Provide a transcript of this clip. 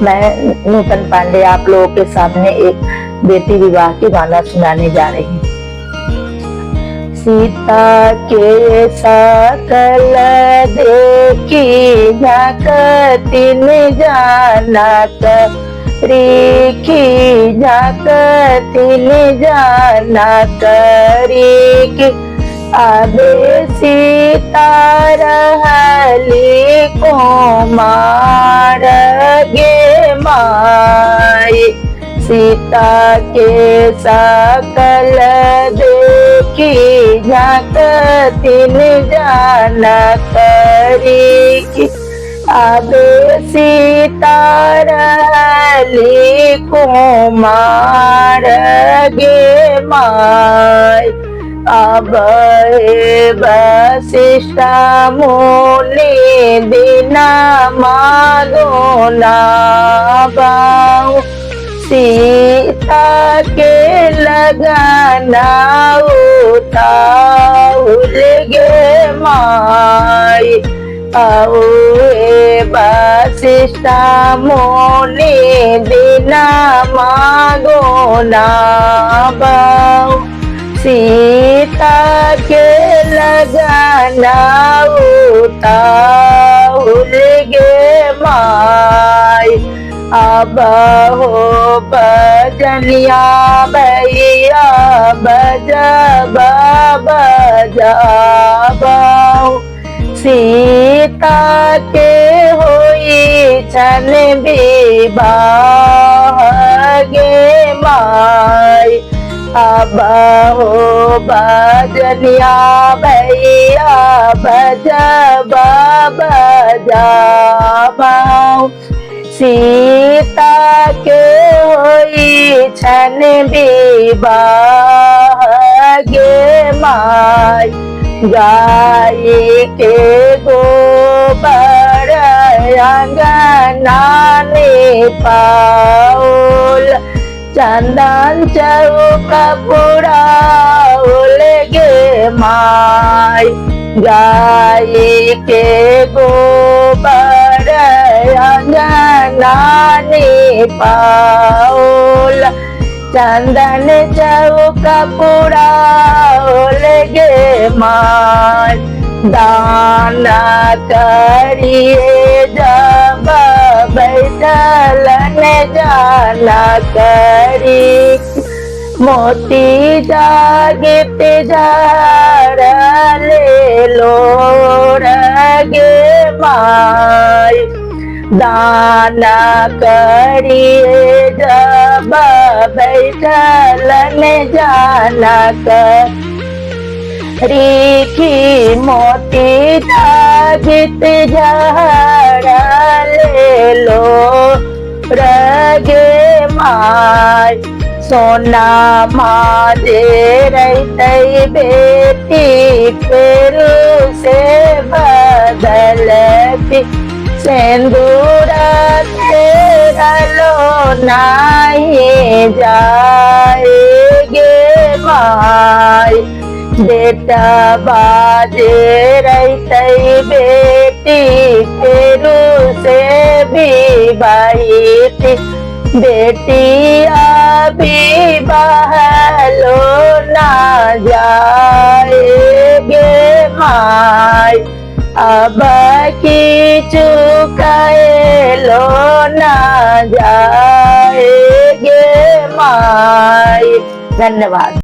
मैं नूतन पांडे आप लोगों के सामने एक बेटी विवाह की गाना सुनाने जा रही हूँ। सीता के सकल देखी झांकतिन जानत रीखी झांकतिन जानत रीखी आबे सीता रहली कुमार गे माई। सीता के सकल देखी झांकतिन जानत रीखी आबे सीता रहली कुमार गे माई। अब वशिष्ठ मुनि बिना मांगो ना बाऊ। सीता के लगाना उताउल गे माई। आओ वशिष्ठ मुनि बिना मांगो ना बाऊ। सीता के लगाना उताउल गे माई। अब हो बजनिया भैया बजबा बजाबाऊ। सीता के होई छन विवाह गे माई। अब हो बजनिया भैया बजबा बजाबाऊ। सीता के होई छन विवाह गे माई। गाय के गोबर अंगना निपाउल चंदन चौका पुराउल गे माई। गाय के गोबर अंगना निपाउल चंदन चौका पुराउल गे माई। दाना करिए जब बैठल न जाना करी। मोती जागित झार ले लो गे माई। दाना करिए जब बैठल न जाना रीखी। मोती जागित झार ले लो गे माई। सोना माजे रहते बेटी फिर से बदलती। सिंदूर तेरा लो नहीं जाए गे माई। बेटा बाजे रहते बेटी फिर से भी बाई। बेटी अभी बहलो ना जाए गे माई। अब की चुकाए लो ना जाए गे माई। धन्यवाद।